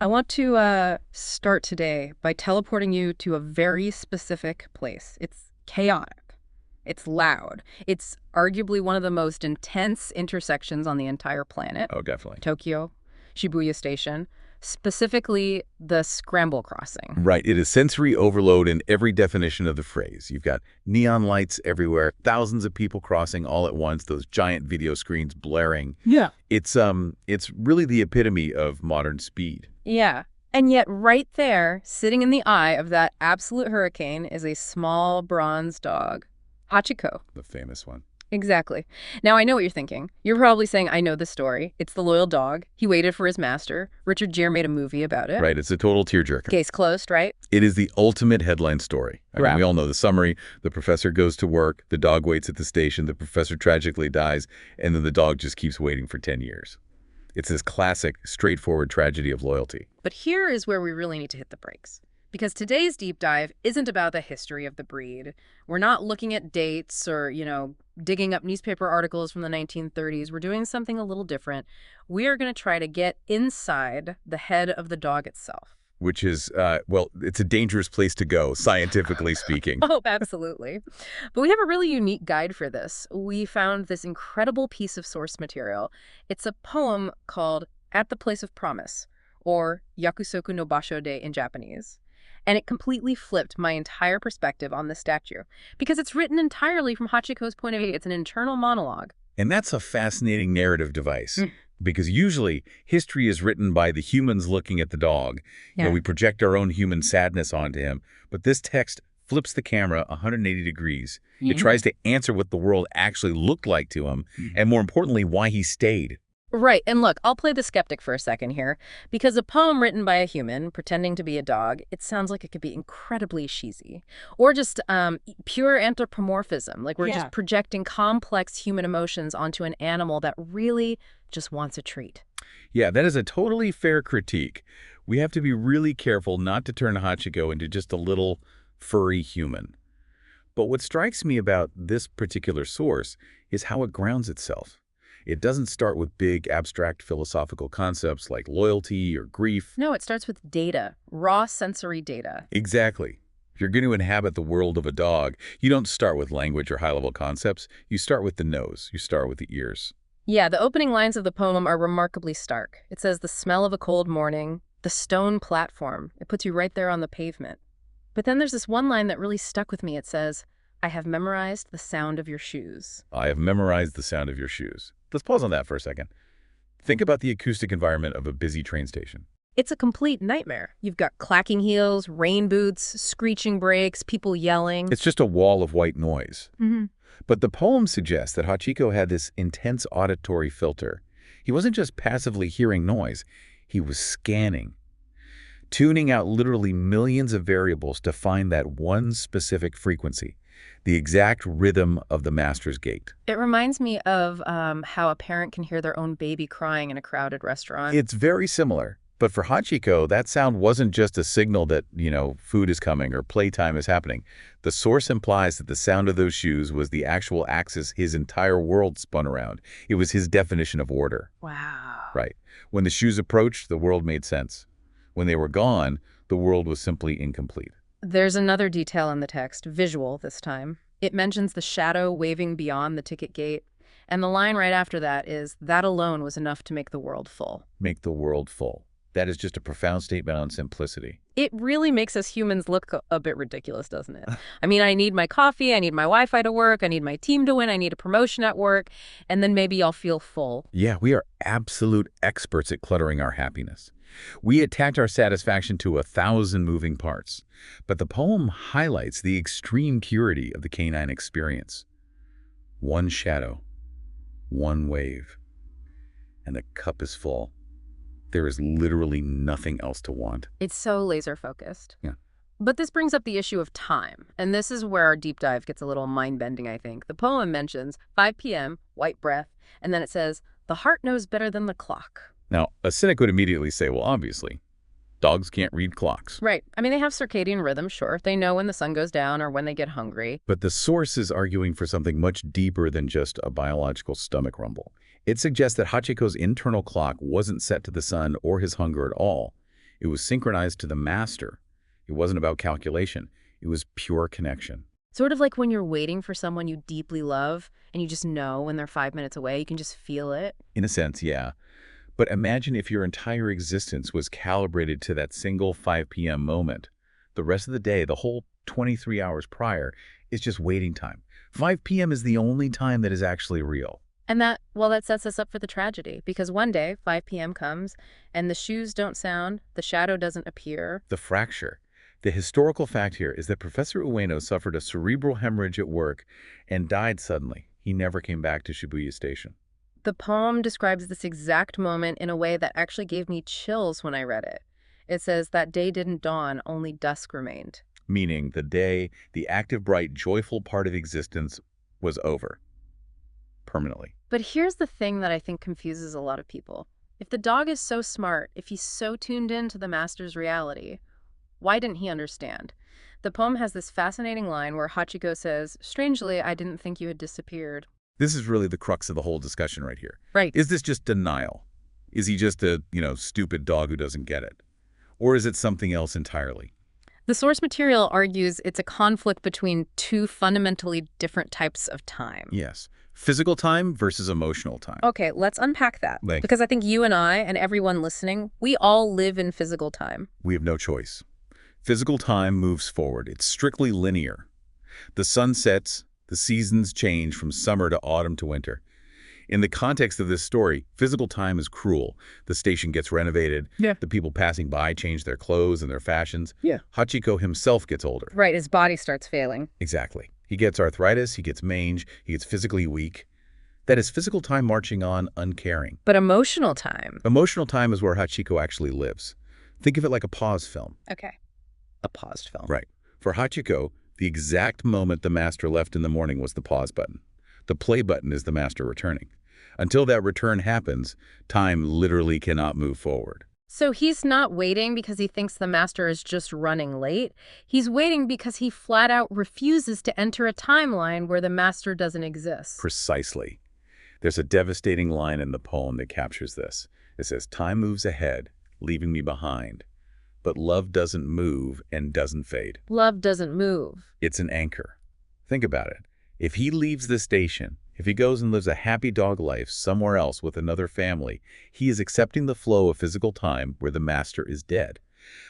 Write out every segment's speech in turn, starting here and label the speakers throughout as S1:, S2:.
S1: I want to start today by teleporting you to a very specific place. It's chaotic. It's loud. It's arguably one of the most intense intersections on the entire planet.
S2: Oh, definitely.
S1: Tokyo, Shibuya Station, specifically the Scramble Crossing.
S2: Right. It is sensory overload in every definition of the phrase. You've got neon lights everywhere, thousands of people crossing all at once, those giant video screens blaring.
S1: Yeah.
S2: It's really the epitome of modern speed.
S1: Yeah. And yet right there, sitting in the eye of that absolute hurricane, is a small bronze dog. Hachiko.
S2: The famous one.
S1: Exactly. Now, I know what you're thinking. You're probably saying, I know the story. It's the loyal dog. He waited for his master. Richard Gere made a movie about it.
S2: Right. It's a total tearjerker.
S1: Case closed, right?
S2: It is the ultimate headline story. I mean,
S1: Right.
S2: we all know the summary. The professor goes to work. The dog waits at the station. The professor tragically dies. And then the dog just keeps waiting for 10 years. It's this classic, straightforward tragedy of loyalty.
S1: But here is where we really need to hit the brakes. Because today's deep dive isn't about the history of the breed. We're not looking at dates or, digging up newspaper articles from the 1930s. We're doing something a little different. We are going to try to get inside the head of the dog itself.
S2: Which is, it's a dangerous place to go, scientifically speaking.
S1: Oh, absolutely. But we have a really unique guide for this. We found this incredible piece of source material. It's a poem called At the Place of Promise, or Yakusoku no Basho de in Japanese. And it completely flipped my entire perspective on the statue, because it's written entirely from Hachiko's point of view. It's an internal monologue.
S2: And that's a fascinating narrative device, because usually history is written by the humans looking at the dog.
S1: Yeah.
S2: We project our own human sadness onto him. But this text flips the camera 180 degrees. It tries to answer what the world actually looked like to him, and more importantly, why he stayed.
S1: Right. And look, I'll play the skeptic for a second here, because a poem written by a human pretending to be a dog, it sounds like it could be incredibly cheesy, or just pure anthropomorphism. Like we're just projecting complex human emotions onto an animal that really just wants a treat.
S2: Yeah, that is a totally fair critique. We have to be really careful not to turn Hachiko into just a little furry human. But what strikes me about this particular source is how it grounds itself. It doesn't start with big, abstract philosophical concepts like loyalty or grief.
S1: No, it starts with data, raw sensory data.
S2: Exactly. If you're going to inhabit the world of a dog, you don't start with language or high-level concepts. You start with the nose. You start with the ears.
S1: Yeah, the opening lines of the poem are remarkably stark. It says, the smell of a cold morning, the stone platform. It puts you right there on the pavement. But then there's this one line that really stuck with me. It says, I have memorized the sound of your shoes.
S2: I have memorized the sound of your shoes. Let's pause on that for a second. Think about the acoustic environment of a busy train station.
S1: It's a complete nightmare. You've got clacking heels, rain boots, screeching brakes, people yelling.
S2: It's just a wall of white noise. But the poem suggests that Hachiko had this intense auditory filter. He wasn't just passively hearing noise. He was scanning, tuning out literally millions of variables to find that one specific frequency, the exact rhythm of the master's gait.
S1: It reminds me of how a parent can hear their own baby crying in a crowded restaurant.
S2: It's very similar. But for Hachiko, that sound wasn't just a signal that, food is coming or playtime is happening. The source implies that the sound of those shoes was the actual axis his entire world spun around. It was his definition of order.
S1: Wow.
S2: Right. When the shoes approached, the world made sense. When they were gone, the world was simply incomplete.
S1: There's another detail in the text, visual this time. It mentions the shadow waving beyond the ticket gate. And the line right after that is, that alone was enough to make the world full.
S2: Make the world full. That is just a profound statement on simplicity.
S1: It really makes us humans look a bit ridiculous, doesn't it? I mean, I need my coffee, I need my Wi-Fi to work, I need my team to win, I need a promotion at work, and then maybe I'll feel full.
S2: Yeah, we are absolute experts at cluttering our happiness. We attach our satisfaction to 1,000 moving parts. But the poem highlights the extreme purity of the canine experience. One shadow, one wave, and the cup is full. There is literally nothing else to want.
S1: It's so laser focused.
S2: Yeah.
S1: But this brings up the issue of time. And this is where our deep dive gets a little mind-bending, I think. The poem mentions 5 p.m., white breath, and then it says, the heart knows better than the clock.
S2: Now, a cynic would immediately say, well, obviously, dogs can't read clocks.
S1: Right. I mean, they have circadian rhythm, sure. They know when the sun goes down or when they get hungry.
S2: But the source is arguing for something much deeper than just a biological stomach rumble. It suggests that Hachiko's internal clock wasn't set to the sun or his hunger at all. It was synchronized to the master. It wasn't about calculation. It was pure connection.
S1: Sort of like when you're waiting for someone you deeply love and you just know when they're 5 minutes away, you can just feel it.
S2: In a sense, yeah. But imagine if your entire existence was calibrated to that single 5 p.m. moment. The rest of the day, the whole 23 hours prior, is just waiting time. 5 p.m. is the only time that is actually real.
S1: And that sets us up for the tragedy, because one day, 5 p.m. comes, and the shoes don't sound, the shadow doesn't appear.
S2: The fracture. The historical fact here is that Professor Ueno suffered a cerebral hemorrhage at work and died suddenly. He never came back to Shibuya Station.
S1: The poem describes this exact moment in a way that actually gave me chills when I read it. It says that day didn't dawn, only dusk remained.
S2: Meaning the day, the active, bright, joyful part of existence was over. Permanently.
S1: But here's the thing that I think confuses a lot of people. If the dog is so smart, if he's so tuned in to the master's reality, why didn't he understand? The poem has this fascinating line where Hachiko says, "Strangely, I didn't think you had disappeared."
S2: This is really the crux of the whole discussion right here.
S1: Right.
S2: Is this just denial? Is he just a, stupid dog who doesn't get it? Or is it something else entirely?
S1: The source material argues it's a conflict between two fundamentally different types of time.
S2: Yes. Physical time versus emotional time.
S1: Okay, let's unpack that. Because I think you and I and everyone listening, we all live in physical time.
S2: We have no choice. Physical time moves forward. It's strictly linear. The sun sets, the seasons change from summer to autumn to winter. In the context of this story, physical time is cruel. The station gets renovated.
S1: Yeah.
S2: The people passing by change their clothes and their fashions.
S1: Yeah.
S2: Hachiko himself gets older.
S1: Right, his body starts failing.
S2: Exactly. He gets arthritis, he gets mange, he gets physically weak. That is physical time marching on, uncaring.
S1: But emotional time.
S2: Emotional time is where Hachiko actually lives. Think of it like a pause film.
S1: Okay. A paused film.
S2: Right. For Hachiko, the exact moment the master left in the morning was the pause button. The play button is the master returning. Until that return happens, time literally cannot move forward.
S1: So he's not waiting because he thinks the master is just running late. He's waiting because he flat out refuses to enter a timeline where the master doesn't exist.
S2: Precisely. There's a devastating line in the poem that captures this. It says, "Time moves ahead, leaving me behind. But love doesn't move and doesn't fade."
S1: Love doesn't move.
S2: It's an anchor. Think about it. If he leaves the station, if he goes and lives a happy dog life somewhere else with another family, he is accepting the flow of physical time where the master is dead.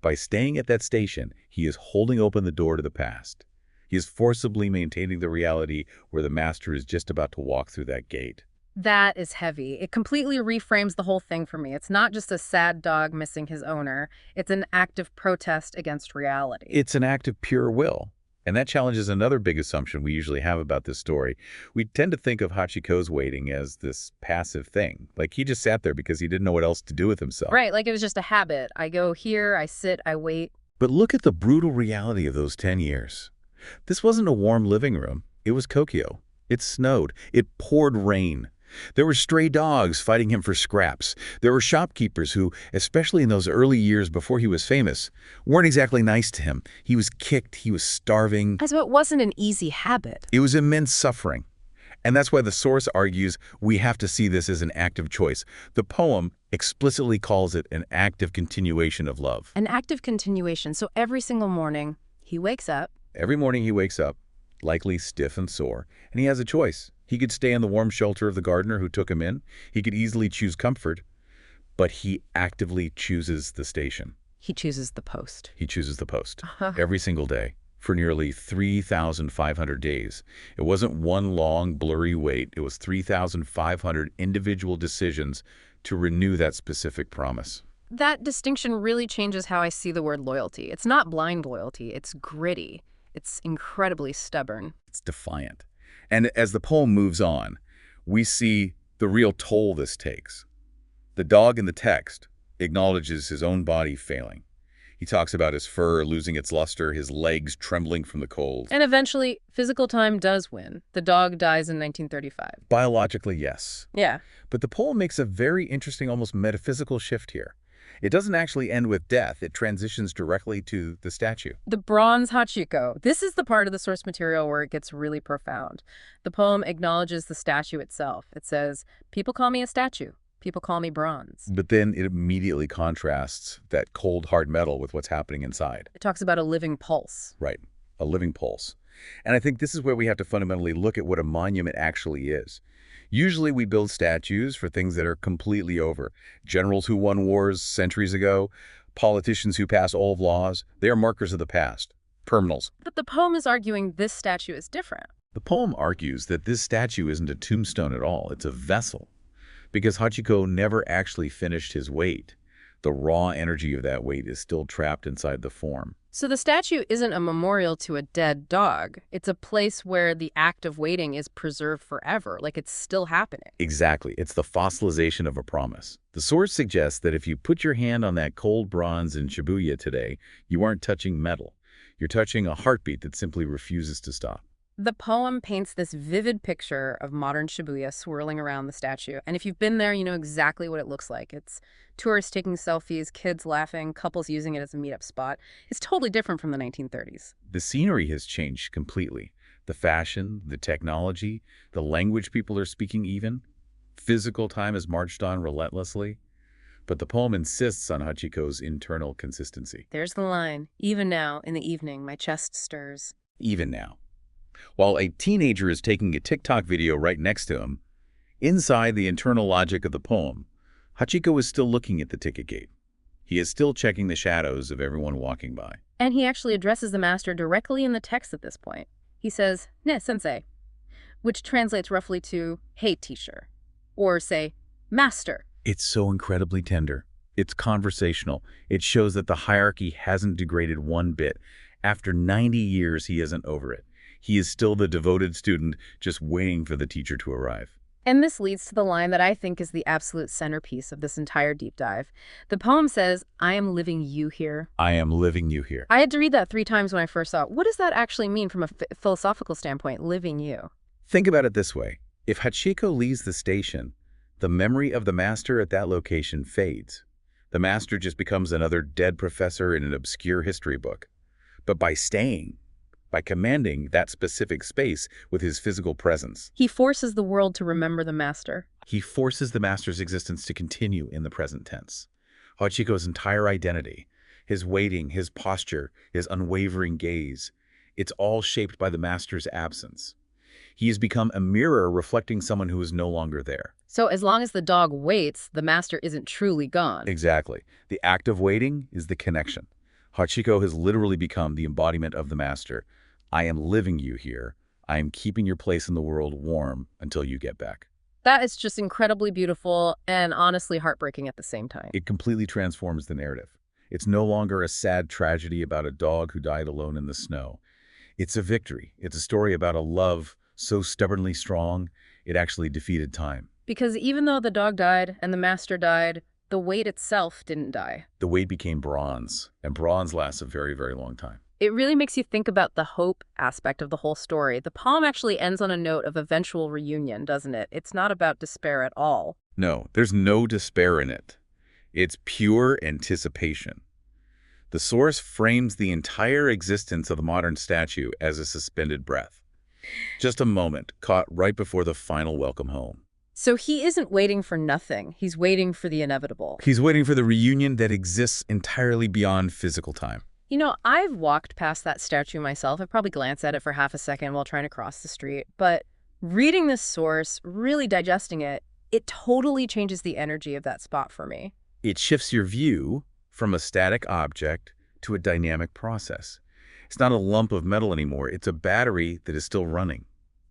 S2: By staying at that station, he is holding open the door to the past. He is forcibly maintaining the reality where the master is just about to walk through that gate.
S1: That is heavy. It completely reframes the whole thing for me. It's not just a sad dog missing his owner. It's an active protest against reality.
S2: It's an act of pure will. And that challenges another big assumption we usually have about this story. We tend to think of Hachiko's waiting as this passive thing. Like he just sat there because he didn't know what else to do with himself.
S1: Right, like it was just a habit. I go here, I sit, I wait.
S2: But look at the brutal reality of those 10 years. This wasn't a warm living room. It was Tokyo. It snowed. It poured rain. There were stray dogs fighting him for scraps. There were shopkeepers who, especially in those early years before he was famous, weren't exactly nice to him. He was kicked. He was starving.
S1: As though it wasn't an easy habit.
S2: It was immense suffering. And that's why the source argues we have to see this as an act of choice. The poem explicitly calls it an active continuation of love.
S1: An active continuation. So every single morning, he wakes up.
S2: Every morning he wakes up, likely stiff and sore, and he has a choice. He could stay in the warm shelter of the gardener who took him in. He could easily choose comfort, but he actively chooses the station.
S1: He chooses the post.
S2: He chooses the post every single day for nearly 3,500 days. It wasn't one long, blurry wait. It was 3,500 individual decisions to renew that specific promise.
S1: That distinction really changes how I see the word loyalty. It's not blind loyalty. It's gritty. It's incredibly stubborn.
S2: It's defiant. And as the poem moves on, we see the real toll this takes. The dog in the text acknowledges his own body failing. He talks about his fur losing its luster, his legs trembling from the cold.
S1: And eventually, physical time does win. The dog dies in 1935.
S2: Biologically, yes.
S1: Yeah.
S2: But the poem makes a very interesting, almost metaphysical shift here. It doesn't actually end with death. It transitions directly to the statue.
S1: The bronze Hachiko. This is the part of the source material where it gets really profound. The poem acknowledges the statue itself. It says, "People call me a statue. People call me bronze.
S2: But then it immediately contrasts that cold, hard metal with what's happening inside.
S1: It talks about a living pulse.
S2: Right, a living pulse. And I think this is where we have to fundamentally look at what a monument actually is. Usually we build statues for things that are completely over. Generals who won wars centuries ago, politicians who pass old laws, they are markers of the past, terminals.
S1: But the poem is arguing this statue is different.
S2: The poem argues that this statue isn't a tombstone at all, it's a vessel. Because Hachiko never actually finished his weight. The raw energy of that weight is still trapped inside the form.
S1: So the statue isn't a memorial to a dead dog. It's a place where the act of waiting is preserved forever, like it's still happening.
S2: Exactly. It's the fossilization of a promise. The source suggests that if you put your hand on that cold bronze in Shibuya today, you aren't touching metal. You're touching a heartbeat that simply refuses to stop.
S1: The poem paints this vivid picture of modern Shibuya swirling around the statue. And if you've been there, you know exactly what it looks like. It's tourists taking selfies, kids laughing, couples using it as a meetup spot. It's totally different from the 1930s.
S2: The scenery has changed completely. The fashion, the technology, the language people are speaking even. Physical time has marched on relentlessly. But the poem insists on Hachiko's internal consistency.
S1: There's the line. Even now, in the evening, my chest stirs.
S2: Even now. While a teenager is taking a TikTok video right next to him, inside the internal logic of the poem, Hachiko is still looking at the ticket gate. He is still checking the shadows of everyone walking by.
S1: And he actually addresses the master directly in the text at this point. He says, "Ne, sensei," which translates roughly to, "Hey, teacher," or say, "Master."
S2: It's so incredibly tender. It's conversational. It shows that the hierarchy hasn't degraded one bit. After 90 years, he isn't over it. He is still the devoted student, just waiting for the teacher to arrive.
S1: And this leads to the line that I think is the absolute centerpiece of this entire deep dive. The poem says, "I am living you here."
S2: I am living you here.
S1: I had to read that 3 times when I first saw it. What does that actually mean from a philosophical standpoint, living you?
S2: Think about it this way. If Hachiko leaves the station, the memory of the master at that location fades. The master just becomes another dead professor in an obscure history book. But by staying, by commanding that specific space with his physical presence,
S1: He forces the world to remember the master.
S2: he forces the master's existence to continue in the present tense. Hachiko's entire identity, his waiting, his posture, his unwavering gaze, it's all shaped by the master's absence. He has become a mirror reflecting someone who is no longer there.
S1: So as long as the dog waits, the master isn't truly gone.
S2: Exactly. The act of waiting is the connection. Hachiko has literally become the embodiment of the master. I am living you here. I am keeping your place in the world warm until you get back.
S1: That is just incredibly beautiful and honestly heartbreaking at the same time.
S2: It completely transforms the narrative. It's no longer a sad tragedy about a dog who died alone in the snow. It's a victory. It's a story about a love so stubbornly strong, it actually defeated time.
S1: Because even though the dog died and the master died, the weight itself didn't die.
S2: The weight became bronze, and bronze lasts a very, very long time.
S1: It really makes you think about the hope aspect of the whole story. The poem actually ends on a note of eventual reunion, doesn't it? It's not about despair at all.
S2: No, there's no despair in it. It's pure anticipation. The source frames the entire existence of the modern statue as a suspended breath. Just a moment caught right before the final welcome home.
S1: So he isn't waiting for nothing. He's waiting for the inevitable.
S2: He's waiting for the reunion that exists entirely beyond physical time.
S1: You know, I've walked past that statue myself. I've probably glanced at it for half a second while trying to cross the street. But reading this source, really digesting it, it totally changes the energy of that spot for me.
S2: It shifts your view from a static object to a dynamic process. It's not a lump of metal anymore. It's a battery that is still running.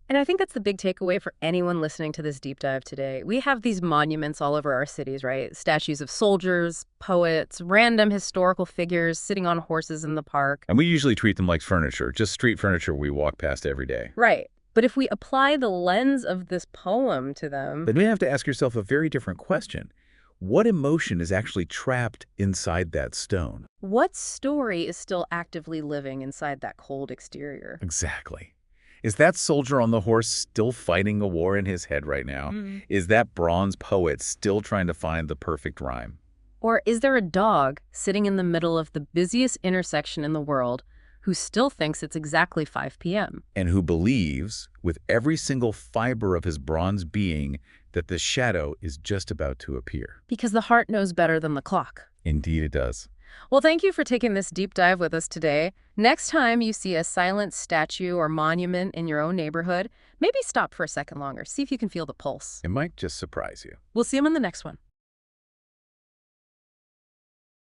S1: And I think that's the big takeaway for anyone listening to this deep dive today. We have these monuments all over our cities, right? Statues of soldiers, poets, random historical figures sitting on horses in the park.
S2: And we usually treat them like furniture, just street furniture we walk past every day.
S1: Right. But if we apply the lens of this poem to them...
S2: Then you have to ask yourself a very different question. What emotion is actually trapped inside that stone?
S1: What story is still actively living inside that cold exterior?
S2: Exactly. Is that soldier on the horse still fighting a war in his head right now? Is that bronze poet still trying to find the perfect rhyme?
S1: Or is there a dog sitting in the middle of the busiest intersection in the world who still thinks it's exactly 5 p.m.?
S2: And who believes, with every single fiber of his bronze being, that the shadow is just about to appear.
S1: Because the heart knows better than the clock.
S2: Indeed it does.
S1: Well, thank you for taking this deep dive with us today. Next time you see a silent statue or monument in your own neighborhood, maybe stop for a second longer. See if you can feel the pulse.
S2: It might just surprise you.
S1: We'll see you in the next one.